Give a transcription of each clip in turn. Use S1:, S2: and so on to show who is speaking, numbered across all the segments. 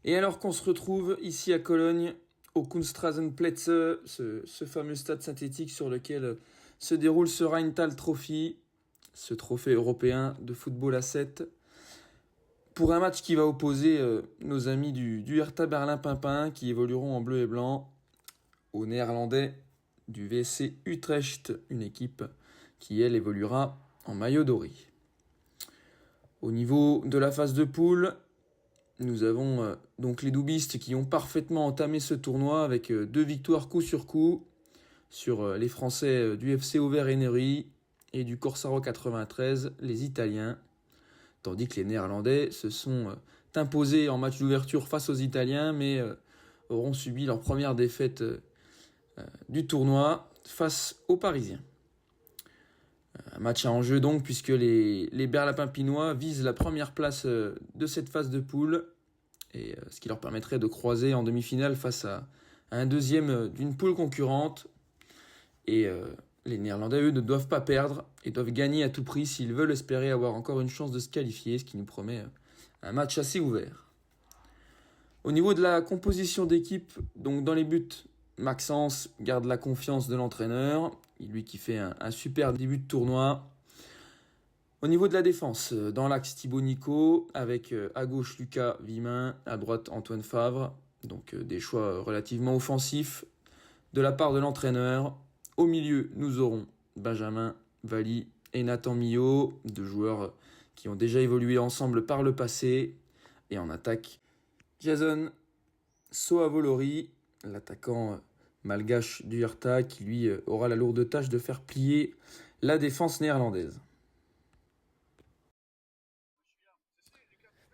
S1: Et alors qu'on se retrouve ici à Cologne, au Kunstrasenplätze, ce fameux stade synthétique sur lequel se déroule ce Rheintal Trophy, ce trophée européen de football à 7, pour un match qui va opposer nos amis du Hertha Berlin-Pimpin, qui évolueront en bleu et blanc, aux Néerlandais du VSC Utrecht, une équipe qui, elle, évoluera en maillot doré. Au niveau de la phase de poule, nous avons donc les doubistes qui ont parfaitement entamé ce tournoi avec 2 victoires coup sur coup sur les Français du FC Auvergne et du Corsaro 93, les Italiens, tandis que les Néerlandais se sont imposés en match d'ouverture face aux Italiens, mais auront subi leur première défaite du tournoi face aux Parisiens. Un match à enjeu donc, puisque les Berlapins-Pinois visent la première place de cette phase de poule, et ce qui leur permettrait de croiser en demi-finale face à un deuxième d'une poule concurrente. Et les Néerlandais, eux, ne doivent pas perdre et doivent gagner à tout prix s'ils veulent espérer avoir encore une chance de se qualifier, ce qui nous promet un match assez ouvert. Au niveau de la composition d'équipe, donc dans les buts, Maxence garde la confiance de l'entraîneur, lui qui fait un super début de tournoi. Au niveau de la défense, dans l'axe Thibaut Nico, avec à gauche Lucas Vimin, à droite Antoine Favre, donc des choix relativement offensifs de la part de l'entraîneur. Au milieu, nous aurons Benjamin Valli et Nathan Millot, 2 joueurs qui ont déjà évolué ensemble par le passé. Et en attaque, Jason Soavolori, l'attaquant malgache du Hertha, qui lui aura la lourde tâche de faire plier la défense néerlandaise.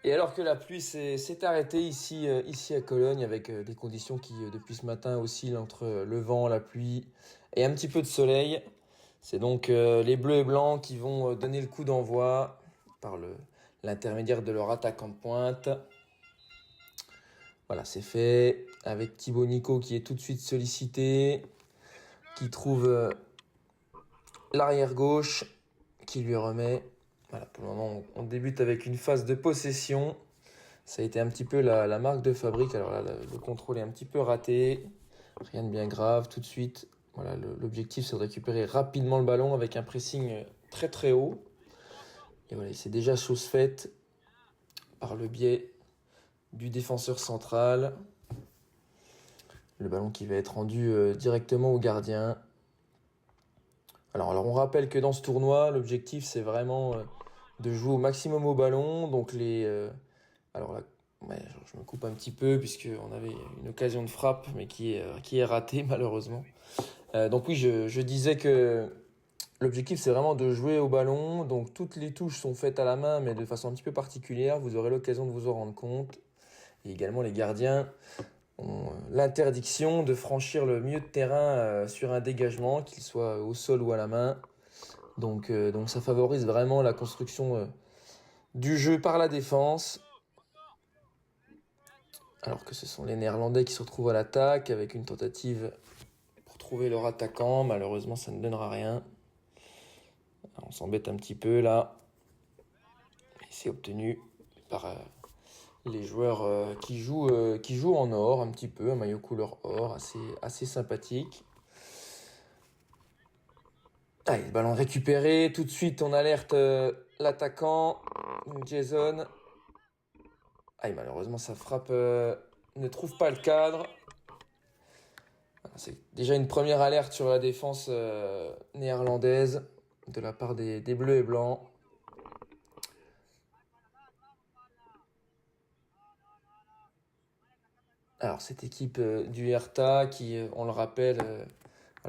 S1: Et alors que la pluie s'est arrêtée ici à Cologne, avec des conditions qui depuis ce matin oscillent entre le vent, la pluie et un petit peu de soleil, c'est donc les Bleus et Blancs qui vont donner le coup d'envoi par l'intermédiaire de leur attaquant de pointe. Voilà, c'est fait, avec Thibaut Nico qui est tout de suite sollicité, qui trouve l'arrière gauche, qui lui remet. Voilà, pour le moment, on débute avec une phase de possession. Ça a été un petit peu la marque de fabrique. Alors là, le contrôle est un petit peu raté. Rien de bien grave, tout de suite. Voilà, l'objectif, c'est de récupérer rapidement le ballon avec un pressing très très haut. Et voilà, c'est déjà chose faite par le biais du défenseur central. Le ballon qui va être rendu directement au gardien. Alors on rappelle que dans ce tournoi, l'objectif, c'est vraiment de jouer au maximum au ballon. Donc alors là, je me coupe un petit peu puisqu'on avait une occasion de frappe, mais qui est ratée malheureusement. Donc oui, je disais que l'objectif, c'est vraiment de jouer au ballon. Donc toutes les touches sont faites à la main, mais de façon un petit peu particulière. Vous aurez l'occasion de vous en rendre compte. Et également, les gardiens ont l'interdiction de franchir le milieu de terrain sur un dégagement, qu'il soit au sol ou à la main. Donc ça favorise vraiment la construction du jeu par la défense. Alors que ce sont les Néerlandais qui se retrouvent à l'attaque avec une tentative pour trouver leur attaquant. Malheureusement, ça ne donnera rien. Alors, on s'embête un petit peu là. Et c'est obtenu par les joueurs qui jouent en or un petit peu, un maillot couleur or assez sympathique. Allez, le ballon récupéré, tout de suite on alerte l'attaquant, Jason. Allez, malheureusement sa frappe ne trouve pas le cadre. C'est déjà une première alerte sur la défense néerlandaise de la part des Bleus et Blancs. Alors cette équipe du Hertha qui, on le rappelle,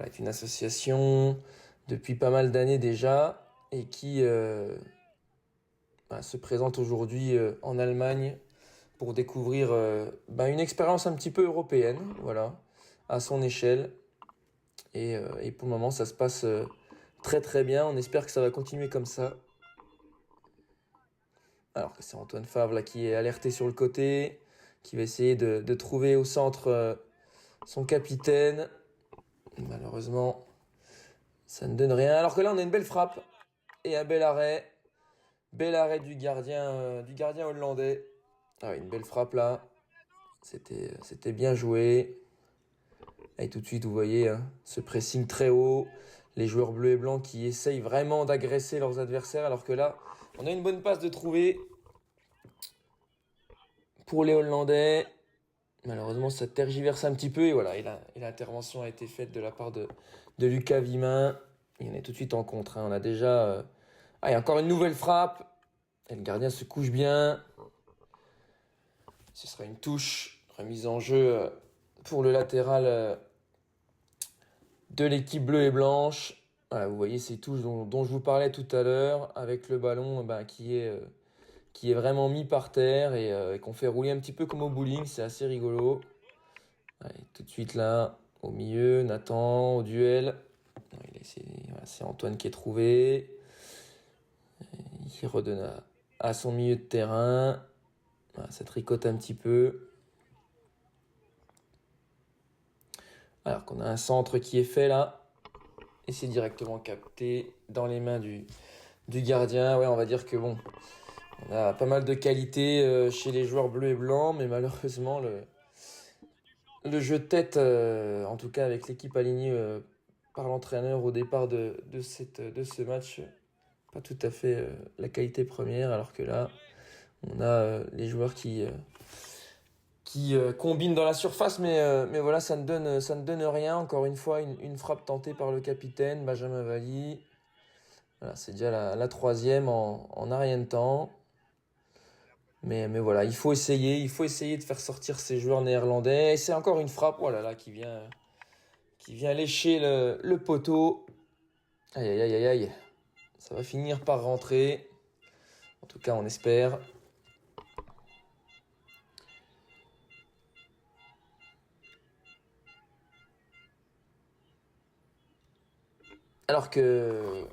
S1: est une association depuis pas mal d'années déjà et qui se présente aujourd'hui en Allemagne pour découvrir une expérience un petit peu européenne, voilà, à son échelle. Et pour le moment, ça se passe très très bien. On espère que ça va continuer comme ça. Alors que c'est Antoine Favre là, qui est alerté sur le côté, qui va essayer de trouver au centre son capitaine. Malheureusement, ça ne donne rien. Alors que là, on a une belle frappe et un bel arrêt. Bel arrêt du gardien hollandais. Ah oui, une belle frappe là. C'était bien joué. Et tout de suite, vous voyez, hein, ce pressing très haut. Les joueurs bleus et blancs qui essayent vraiment d'agresser leurs adversaires. Alors que là, on a une bonne passe de trouver pour les Hollandais. Malheureusement, ça tergiverse un petit peu. Et voilà, et l'intervention a été faite de la part de Lucas Vimin. Et on est tout de suite en contre. Hein. On a déjà... il y a encore une nouvelle frappe. Et le gardien se couche bien. Ce sera une touche. Remise en jeu pour le latéral de l'équipe bleue et blanche. Voilà, vous voyez ces touches dont je vous parlais tout à l'heure, avec le ballon qui est vraiment mis par terre et qu'on fait rouler un petit peu comme au bowling, c'est assez rigolo. Allez, tout de suite là, au milieu, Nathan, au duel. Voilà, c'est Antoine qui est trouvé. Il redonne à son milieu de terrain. Voilà, ça tricote un petit peu. Alors qu'on a un centre qui est fait là. Et c'est directement capté dans les mains du gardien. Ouais, on va dire que bon, on a pas mal de qualité chez les joueurs bleus et blancs, mais malheureusement, le jeu de tête, en tout cas avec l'équipe alignée par l'entraîneur au départ de ce match, pas tout à fait la qualité première, alors que là, on a les joueurs qui combinent dans la surface, mais voilà, ça ne donne rien. Encore une fois, une frappe tentée par le capitaine, Benjamin Valli. Voilà, c'est déjà la troisième en un rien de temps. Mais voilà, il faut essayer de faire sortir ces joueurs néerlandais. Et c'est encore une frappe, voilà, là, qui vient lécher le poteau. Aïe, aïe, aïe, aïe, aïe. Ça va finir par rentrer. En tout cas, on espère. Alors que...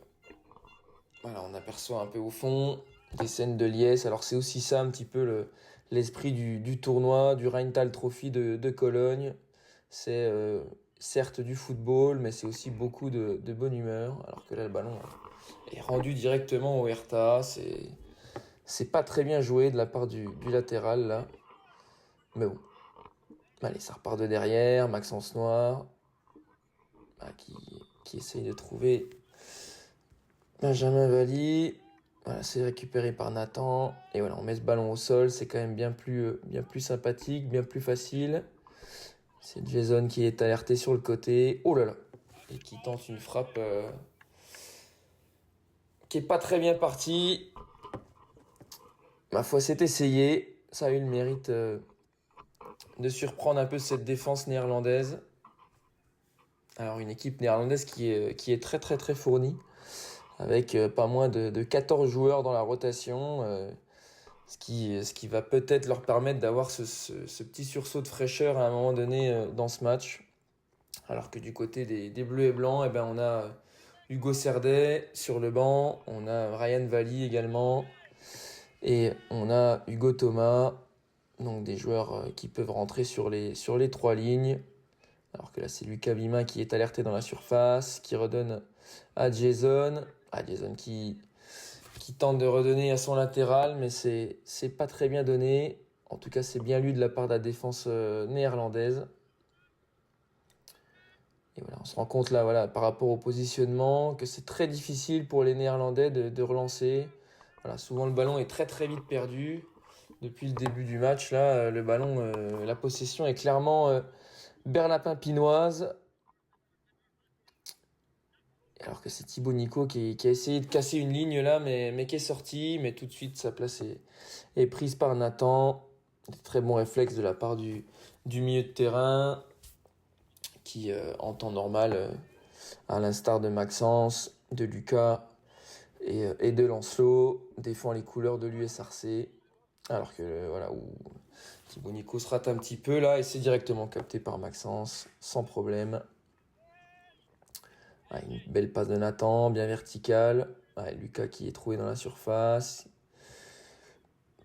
S1: Voilà, on aperçoit un peu au fond des scènes de liesse. Alors c'est aussi ça un petit peu l'esprit du tournoi, du Rheintal Trophy de Cologne. C'est certes du football, mais c'est aussi beaucoup de bonne humeur. Alors que là, le ballon est rendu directement au Hertha. C'est pas très bien joué de la part du latéral là. Mais bon. Allez, ça repart de derrière. Maxence Noir qui essaye de trouver Benjamin Valli. Voilà, c'est récupéré par Nathan. Et voilà, on met ce ballon au sol. C'est quand même bien plus sympathique, bien plus facile. C'est Jason qui est alerté sur le côté. Oh là là. Et qui tente une frappe qui est pas très bien partie. Ma foi, c'est essayé. Ça a eu le mérite de surprendre un peu cette défense néerlandaise. Alors, une équipe néerlandaise qui est très très très fournie. Avec pas moins de 14 joueurs dans la rotation, ce qui va peut-être leur permettre d'avoir ce petit sursaut de fraîcheur à un moment donné dans ce match. Alors que du côté des Bleus et Blancs, eh ben, on a Hugo Cerdet sur le banc, on a Ryan Valli également, et on a Hugo Thomas, donc des joueurs qui peuvent rentrer sur les trois lignes. Alors que là, c'est Lucas Vimin qui est alerté dans la surface, qui redonne à Jason. Jason qui tente de redonner à son latéral, mais c'est pas très bien donné. En tout cas, c'est bien lu de la part de la défense néerlandaise. Et voilà, on se rend compte là, voilà, par rapport au positionnement, que c'est très difficile pour les Néerlandais de relancer. Voilà, souvent le ballon est très très vite perdu. Depuis le début du match, là, le ballon, la possession est clairement berlapin-pinoise. Alors que c'est Thibaut Nico qui a essayé de casser une ligne là, mais qui est sorti. Mais tout de suite, sa place est prise par Nathan. Des très bons réflexes de la part du milieu de terrain qui, en temps normal, à l'instar de Maxence, de Lucas et de Lancelot, défend les couleurs de l'USRC. Alors que voilà, où Thibaut Nico se rate un petit peu là et c'est directement capté par Maxence, sans problème. Une belle passe de Nathan, bien verticale. Lucas qui est trouvé dans la surface.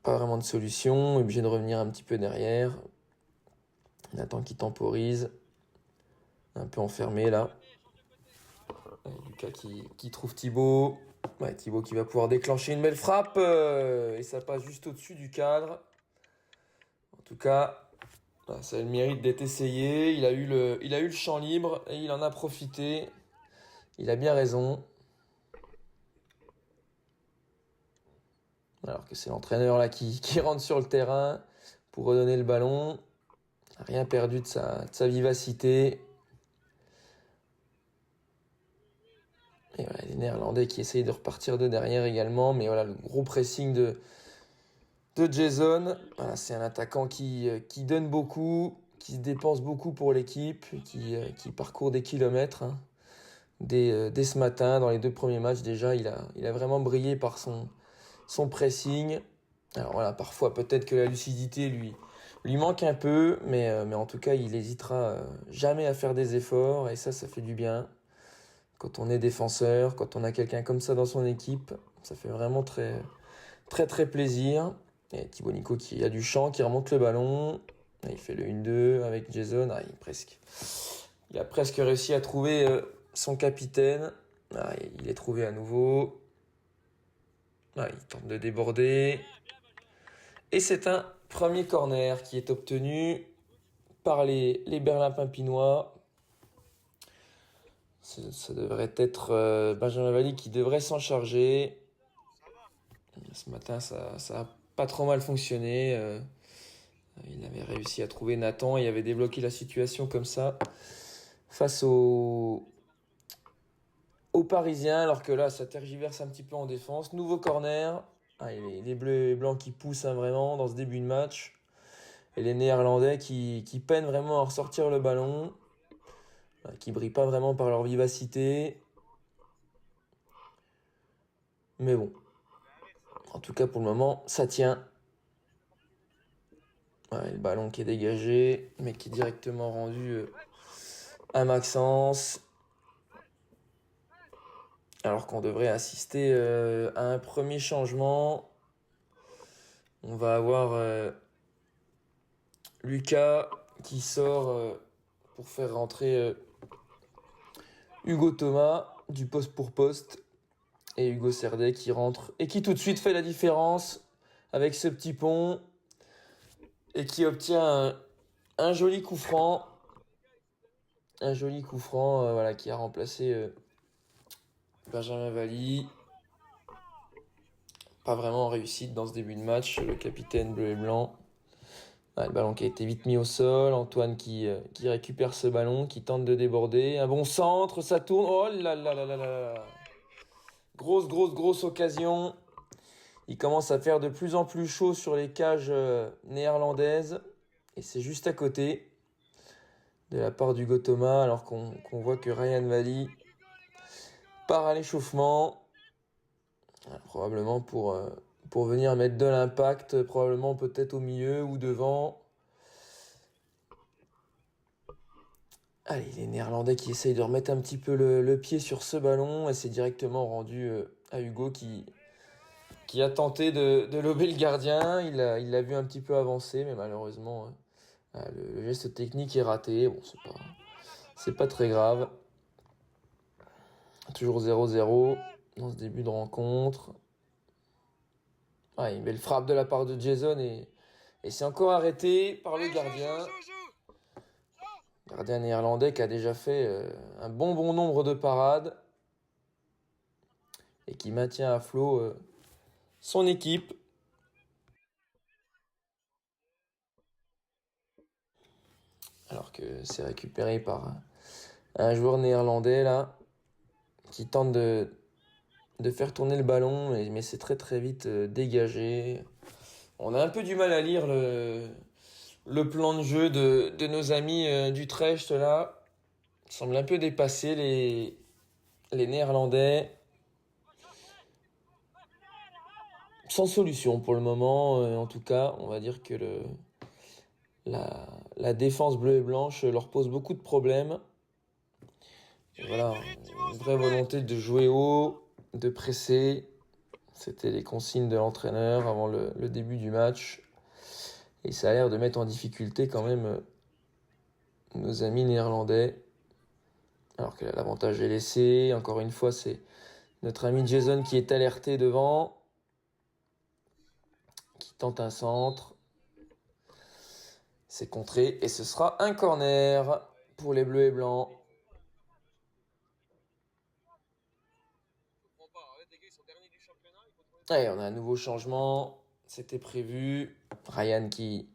S1: Pas vraiment de solution, obligé de revenir un petit peu derrière. Nathan qui temporise. Un peu enfermé là. Lucas qui trouve Thibaut. Thibaut qui va pouvoir déclencher une belle frappe. Et ça passe juste au-dessus du cadre. En tout cas, Voilà, ça a le mérite d'être essayé. Il a eu le champ libre et il en a profité. Il a bien raison. Alors que c'est l'entraîneur là qui rentre sur le terrain pour redonner le ballon. Rien perdu de sa vivacité. Et voilà, les Néerlandais qui essayent de repartir de derrière également. Mais voilà, le gros pressing de Jason. Voilà, c'est un attaquant qui donne beaucoup, qui se dépense beaucoup pour l'équipe, qui parcourt des kilomètres, hein. Dès ce matin, dans les 2 premiers matchs déjà, il a vraiment brillé par son pressing. Alors voilà, parfois peut-être que la lucidité lui manque un peu, mais en tout cas, il n'hésitera jamais à faire des efforts, et ça fait du bien. Quand on est défenseur, quand on a quelqu'un comme ça dans son équipe, ça fait vraiment très, très, très plaisir. Et Thibaut Nico qui a du champ, qui remonte le ballon. Il fait le 1-2 avec Jason. Il a presque réussi à trouver son capitaine. Il est trouvé à nouveau. Il tente de déborder. Et c'est un premier corner qui est obtenu par les Berlin-Pimpinois. Ça devrait être Benjamin Valli qui devrait s'en charger. Ce matin, ça a pas trop mal fonctionné. Il avait réussi à trouver Nathan et avait débloqué la situation comme ça face aux Parisiens, alors que là, ça tergiverse un petit peu en défense. Nouveau corner. Les Bleus et Blancs qui poussent, hein, vraiment dans ce début de match. Et les Néerlandais qui peinent vraiment à ressortir le ballon, qui brillent pas vraiment par leur vivacité. Mais bon, en tout cas pour le moment, ça tient. Le ballon qui est dégagé, mais qui est directement rendu à Maxence. Alors qu'on devrait assister à un premier changement. On va avoir Lucas qui sort pour faire rentrer Hugo Thomas du poste pour poste. Et Hugo Cerdet qui rentre et qui tout de suite fait la différence avec ce petit pont. Et qui obtient un joli coup franc. Un joli coup franc voilà, qui a remplacé Benjamin Valli. Pas vraiment en réussite dans ce début de match, le capitaine bleu et blanc. Le ballon qui a été vite mis au sol. Antoine qui récupère ce ballon, qui tente de déborder. Un bon centre, ça tourne. Oh là là là là là. Grosse, grosse, grosse occasion. Il commence à faire de plus en plus chaud sur les cages néerlandaises. Et c'est juste à côté de la part d'Hugo Thomas, alors qu'on voit que Ryan Valli part à l'échauffement. Probablement pour venir mettre de l'impact, probablement peut-être au milieu ou devant. Allez, les Néerlandais qui essayent de remettre un petit peu le pied sur ce ballon, et c'est directement rendu à Hugo qui a tenté de lober le gardien. Il l'a vu un petit peu avancer, mais malheureusement, le geste technique est raté. Bon, c'est pas très grave. Toujours 0-0 dans ce début de rencontre. Une belle frappe de la part de Jason et c'est encore arrêté par le gardien. Gardien néerlandais qui a déjà fait un bon nombre de parades et qui maintient à flot son équipe. Alors que c'est récupéré par un joueur néerlandais là qui tente de faire tourner le ballon, mais c'est très très vite dégagé. On a un peu du mal à lire le plan de jeu de nos amis d'Utrecht là. Il semble un peu dépasser les Néerlandais. Sans solution pour le moment, en tout cas, on va dire que la défense bleue et blanche leur pose beaucoup de problèmes. Et voilà, une vraie volonté de jouer haut, de presser. C'était les consignes de l'entraîneur avant le début du match. Et ça a l'air de mettre en difficulté quand même nos amis néerlandais. Alors que l'avantage est laissé. Encore une fois, c'est notre ami Jason qui est alerté devant. Qui tente un centre. C'est contré et ce sera un corner pour les bleus et blancs. Allez, on a un nouveau changement. C'était prévu. Ryan qui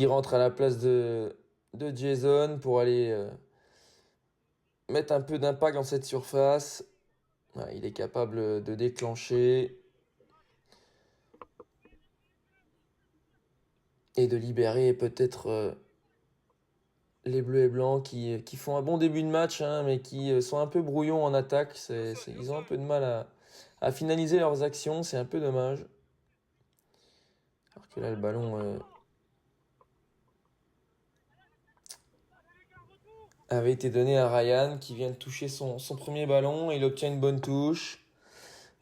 S1: rentre à la place de Jason pour aller mettre un peu d'impact dans cette surface. Ouais, il est capable de déclencher et de libérer peut-être les bleus et blancs qui font un bon début de match, hein, mais qui sont un peu brouillons en attaque. Ils ont un peu de mal à finaliser leurs actions. C'est un peu dommage. Alors que là, le ballon avait été donné à Ryan qui vient de toucher son premier ballon. Il obtient une bonne touche.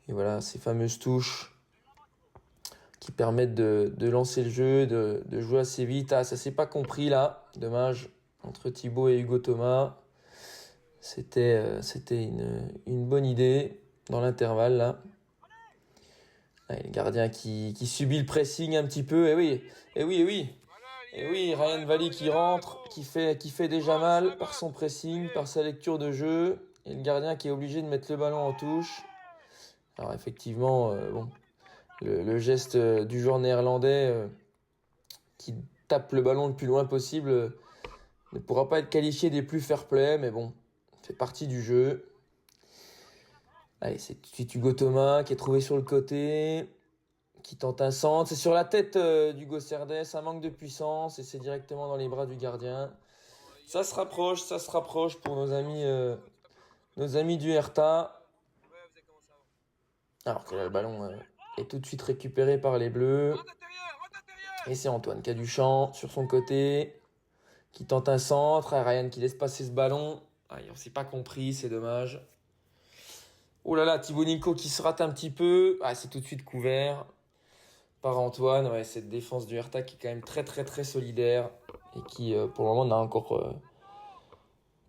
S1: Et voilà, ces fameuses touches qui permettent de lancer le jeu, de jouer assez vite. Ah, ça s'est pas compris là. Dommage. Entre Thibaut et Hugo Thomas. C'était une bonne idée dans l'intervalle là. Allez, le gardien qui subit le pressing un petit peu. Et oui, Ryan Valley qui rentre, qui fait déjà mal par son pressing, par sa lecture de jeu. Et le gardien qui est obligé de mettre le ballon en touche. Alors effectivement, le geste du joueur néerlandais qui tape le ballon le plus loin possible ne pourra pas être qualifié des plus fair-play, mais bon, fait partie du jeu. Allez, c'est tout de suite Hugo Thomas qui est trouvé sur le côté, qui tente un centre. C'est sur la tête d'Hugo Cerdes, ça manque de puissance et c'est directement dans les bras du gardien. Ça se rapproche pour nos amis du Hertha. Alors que là, le ballon est tout de suite récupéré par les Bleus. Et c'est Antoine Caduchamp sur son côté, qui tente un centre. Ryan qui laisse passer ce ballon. On s'est pas compris, c'est dommage. Oh là là, Thibaut Nico qui se rate un petit peu. C'est tout de suite couvert par Antoine. Ouais, cette défense du Hertha qui est quand même très très très solidaire et qui pour le moment n'a encore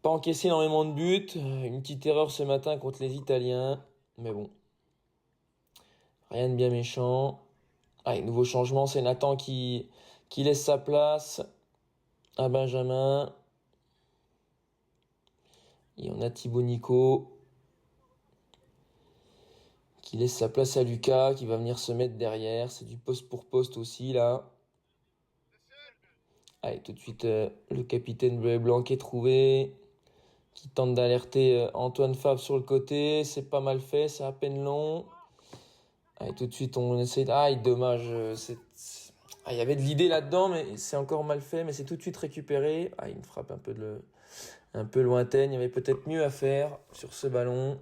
S1: pas encaissé énormément de buts. Une petite erreur ce matin contre les Italiens. Mais bon, rien de bien méchant. Nouveau changement, c'est Nathan qui laisse sa place à Benjamin. Et on a Thibaut Nico qui laisse sa place à Lucas, qui va venir se mettre derrière. C'est du poste pour poste aussi, là. Tout de suite, le capitaine bleu et blanc qui est trouvé, qui tente d'alerter Antoine Fabre sur le côté. C'est pas mal fait, c'est à peine long. Tout de suite, on essaie... dommage. Il y avait de l'idée là-dedans, mais c'est encore mal fait. Mais c'est tout de suite récupéré. Une frappe un peu lointaine. Il y avait peut-être mieux à faire sur ce ballon.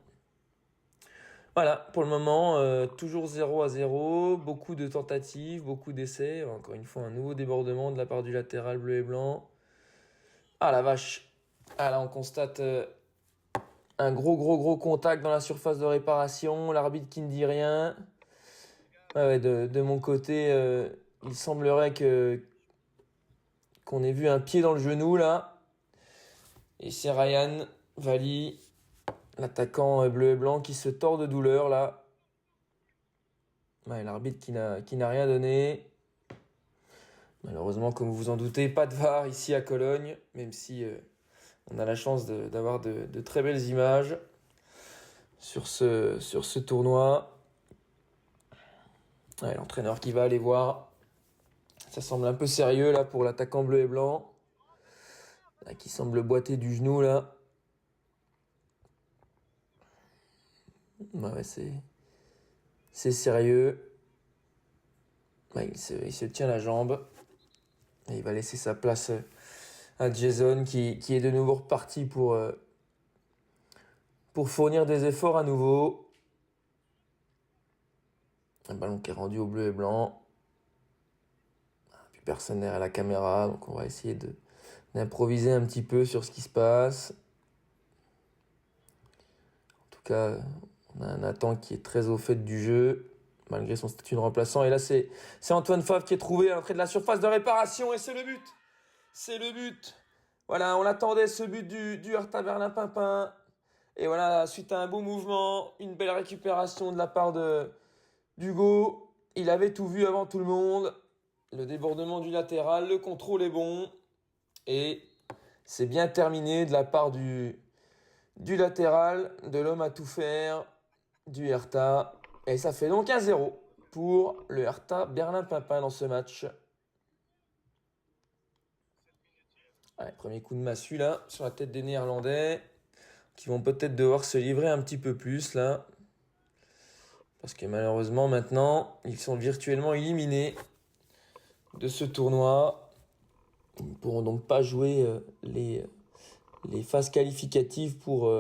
S1: Voilà, pour le moment, toujours 0-0. Beaucoup de tentatives, beaucoup d'essais. Encore une fois, un nouveau débordement de la part du latéral bleu et blanc. Ah la vache. Là, on constate un gros contact dans la surface de réparation. L'arbitre qui ne dit rien. De mon côté, il semblerait qu'on ait vu un pied dans le genou là. Et c'est Ryan Valley, l'attaquant bleu et blanc, qui se tord de douleur là. L'arbitre qui n'a rien donné. Malheureusement, comme vous vous en doutez, pas de VAR ici à Cologne, même si on a la chance d'avoir de très belles images sur ce tournoi. L'entraîneur qui va aller voir. Ça semble un peu sérieux là pour l'attaquant bleu et blanc. Qui semble boiter du genou là. C'est sérieux. Il se tient la jambe. Et il va laisser sa place à Jason qui est de nouveau reparti pour fournir des efforts à nouveau. Un ballon qui est rendu au bleu et blanc. Puis personne n'est à la caméra, donc on va essayer d'improviser un petit peu sur ce qui se passe. En tout cas, on a un Nathan qui est très au fait du jeu, malgré son statut de remplaçant. Et là, c'est Antoine Favre qui est trouvé à l'entrée de la surface de réparation, et c'est le but. C'est le but. Voilà, on l'attendait, ce but du Hertha Berlin-Pimpin. Et voilà, suite à un beau mouvement, une belle récupération de la part d'Hugo. Il avait tout vu avant tout le monde. Le débordement du latéral, le contrôle est bon. Et c'est bien terminé de la part du latéral, de l'homme à tout faire, du Hertha. Et ça fait donc 1-0 pour le Hertha Berlin-Pimpin dans ce match. Allez, premier coup de massue là, sur la tête des Néerlandais, qui vont peut-être devoir se livrer un petit peu plus là. Parce que malheureusement maintenant, ils sont virtuellement éliminés de ce tournoi. Ils ne pourront donc pas jouer les phases qualificatives pour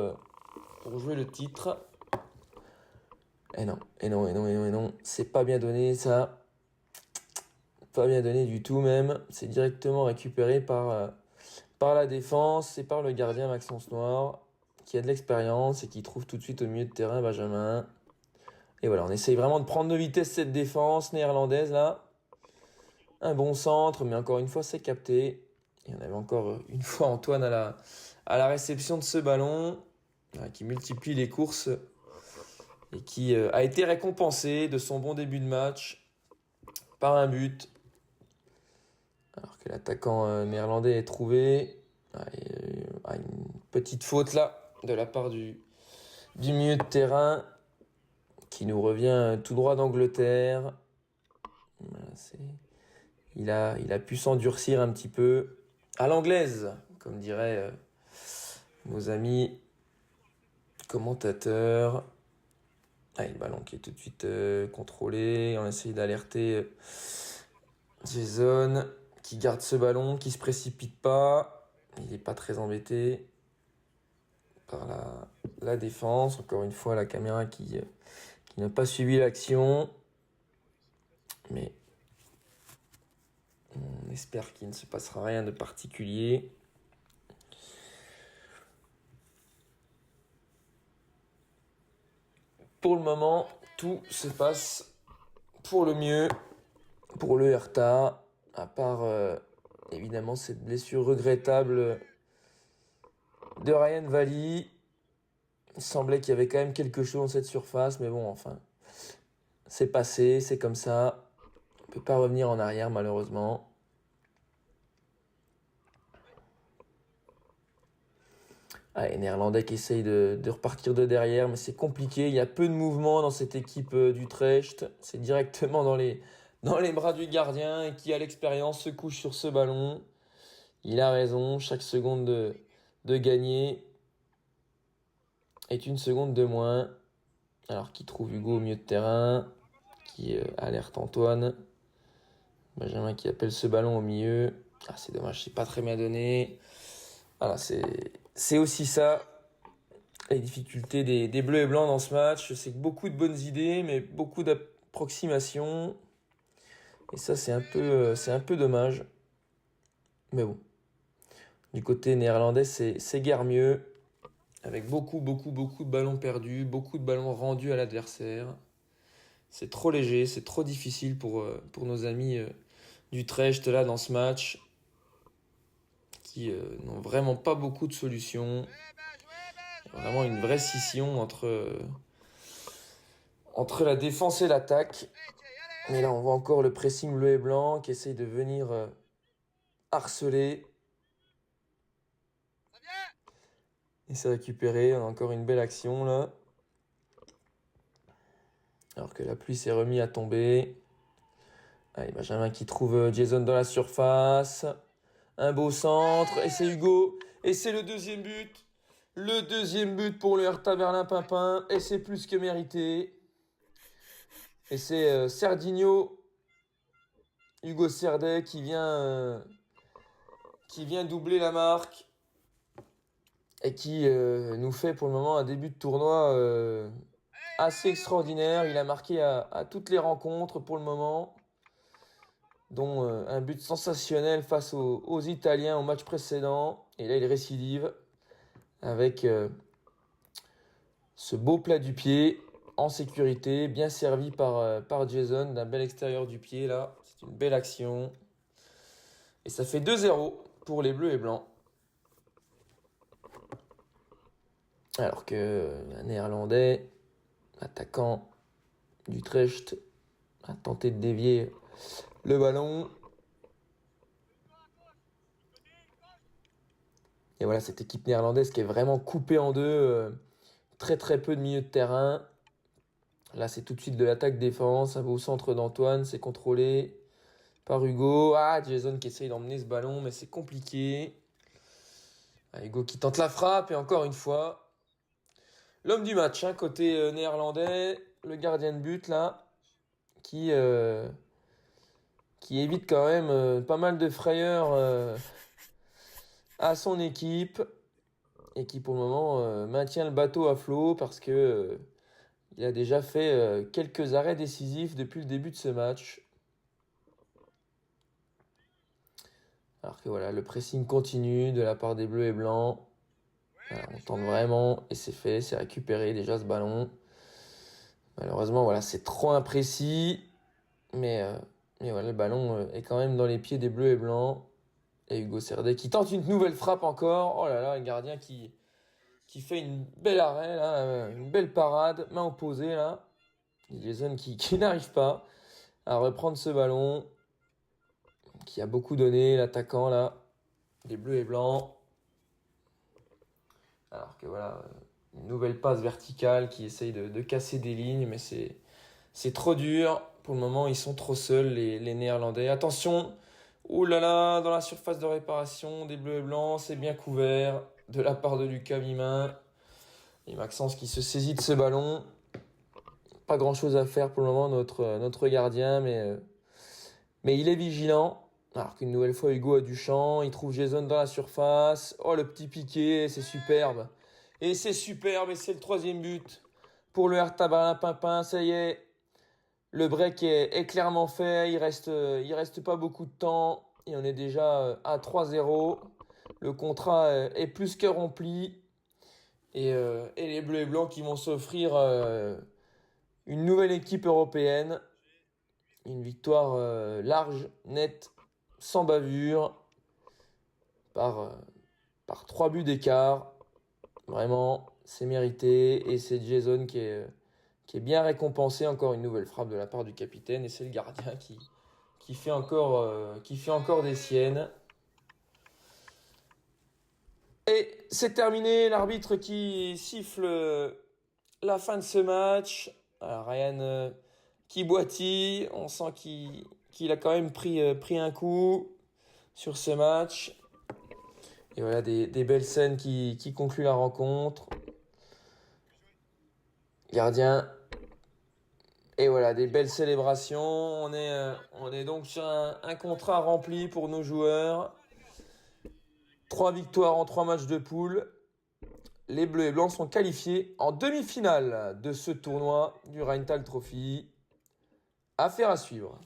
S1: jouer le titre. Et non, c'est pas bien donné ça. Pas bien donné du tout même. C'est directement récupéré par la défense et par le gardien Maxence Noir, qui a de l'expérience et qui trouve tout de suite au milieu de terrain Benjamin. Et voilà, on essaye vraiment de prendre de vitesse cette défense néerlandaise là. Un bon centre, mais encore une fois c'est capté. Et on avait encore une fois Antoine à la réception de ce ballon, qui multiplie les courses et qui a été récompensé de son bon début de match par un but. Alors que l'attaquant néerlandais est trouvé. Une petite faute là de la part du milieu de terrain qui nous revient tout droit d'Angleterre. Voilà, il a pu s'endurcir un petit peu à l'anglaise, comme diraient nos amis commentateurs. Le ballon qui est tout de suite contrôlé. On essaye d'alerter Jason qui garde ce ballon, qui se précipite pas. Il n'est pas très embêté par la défense. Encore une fois, la caméra qui n'a pas suivi l'action. Mais on espère qu'il ne se passera rien de particulier. Pour le moment, tout se passe pour le mieux pour le Hertha, à part évidemment cette blessure regrettable de Ryan Valley. Il semblait qu'il y avait quand même quelque chose dans cette surface, mais bon, enfin, c'est passé, c'est comme ça. On ne peut pas revenir en arrière malheureusement. Les Néerlandais qui essayent de repartir de derrière, mais c'est compliqué. Il y a peu de mouvement dans cette équipe d'Utrecht. C'est directement dans les bras du gardien et qui a l'expérience se couche sur ce ballon. Il a raison, chaque seconde de gagner est une seconde de moins. Alors qui trouve Hugo au milieu de terrain, qui alerte Antoine. Benjamin qui appelle ce ballon au milieu. C'est dommage, c'est pas très bien donné. Voilà, c'est aussi ça, les difficultés des Bleus et Blancs dans ce match. C'est beaucoup de bonnes idées, mais beaucoup d'approximations. Et ça, c'est un peu dommage. Mais bon. Du côté néerlandais, c'est guère mieux. Avec beaucoup de ballons perdus, beaucoup de ballons rendus à l'adversaire. C'est trop léger, c'est trop difficile pour nos amis d'Utrecht là dans ce match. Qui n'ont vraiment pas beaucoup de solutions. Il y a vraiment une vraie scission entre la défense et l'attaque. Mais là, on voit encore le pressing bleu et blanc qui essaye de venir harceler. Et c'est récupéré. On a encore une belle action là. Alors que la pluie s'est remise à tomber. Benjamin qui trouve Jason dans la surface. Un beau centre. Et c'est Hugo. Et c'est le deuxième but. Le deuxième but pour le Hertha Berlin-Pimpin. Et c'est plus que mérité. Et c'est Serdinho, Hugo Serdet qui vient doubler la marque. Et qui nous fait pour le moment un début de tournoi assez extraordinaire. Il a marqué à toutes les rencontres pour le moment. Dont un but sensationnel face aux Italiens au match précédent. Et là, il récidive avec ce beau plat du pied en sécurité, bien servi par Jason d'un bel extérieur du pied. Là, c'est une belle action. Et ça fait 2-0 pour les Bleus et Blancs. Alors que un Néerlandais, attaquant d'Utrecht, a tenté de dévier le ballon. Et voilà, cette équipe néerlandaise qui est vraiment coupée en deux. Très très peu de milieu de terrain. Là, c'est tout de suite de l'attaque-défense. Ça va au centre d'Antoine. C'est contrôlé par Hugo. Ah, Jason qui essaye d'emmener ce ballon, mais c'est compliqué. Ah, Hugo qui tente la frappe. Et encore une fois, l'homme du match, hein, côté néerlandais. Le gardien de but, là, qui évite quand même pas mal de frayeurs à son équipe. Et qui, pour le moment, maintient le bateau à flot parce que il a déjà fait quelques arrêts décisifs depuis le début de ce match. Alors que voilà, le pressing continue de la part des Bleus et Blancs. Voilà, on tente vraiment et c'est fait, c'est récupéré déjà ce ballon. Malheureusement, voilà, c'est trop imprécis. Mais voilà, le ballon est quand même dans les pieds des Bleus et Blancs. Et Hugo Cerdet qui tente une nouvelle frappe encore. Oh là là, le gardien qui fait une belle arrêt, là, une belle parade, main opposée là. Et Jason qui n'arrive pas à reprendre ce ballon, qui a beaucoup donné, l'attaquant là, des Bleus et Blancs. Alors que voilà, une nouvelle passe verticale qui essaye de casser des lignes, mais c'est trop dur. Pour le moment, ils sont trop seuls, les Néerlandais. Attention, ouh là là, dans la surface de réparation des Bleus et Blancs, c'est bien couvert de la part de Lucas Mimin. Et Maxence qui se saisit de ce ballon. Pas grand chose à faire pour le moment, notre gardien, mais il est vigilant. Alors qu'une nouvelle fois, Hugo a du champ. Il trouve Jason dans la surface. Oh, le petit piqué, c'est superbe. Et c'est superbe, et c'est le troisième but pour le Hertha Berlin-Pimpin. Ça y est, le break est clairement fait. Il reste pas beaucoup de temps. Et on est déjà à 3-0. Le contrat est plus que rempli. Et les Bleus et Blancs qui vont s'offrir une nouvelle équipe européenne. Une victoire large, nette, sans bavure, par 3 buts d'écart. Vraiment, c'est mérité. Et c'est Jason qui est bien récompensé. Encore une nouvelle frappe de la part du capitaine. Et c'est le gardien qui fait encore des siennes. Et c'est terminé, l'arbitre qui siffle la fin de ce match. Alors, Ryan qui boitille, on sent qu'il a quand même pris un coup sur ce match. Et voilà, des belles scènes qui concluent la rencontre. Gardien. Et voilà, des belles célébrations. On est donc sur un contrat rempli pour nos joueurs. 3 victoires en 3 matchs de poule. Les Bleus et Blancs sont qualifiés en demi-finale de ce tournoi du Rheintal Trophy. Affaire à suivre.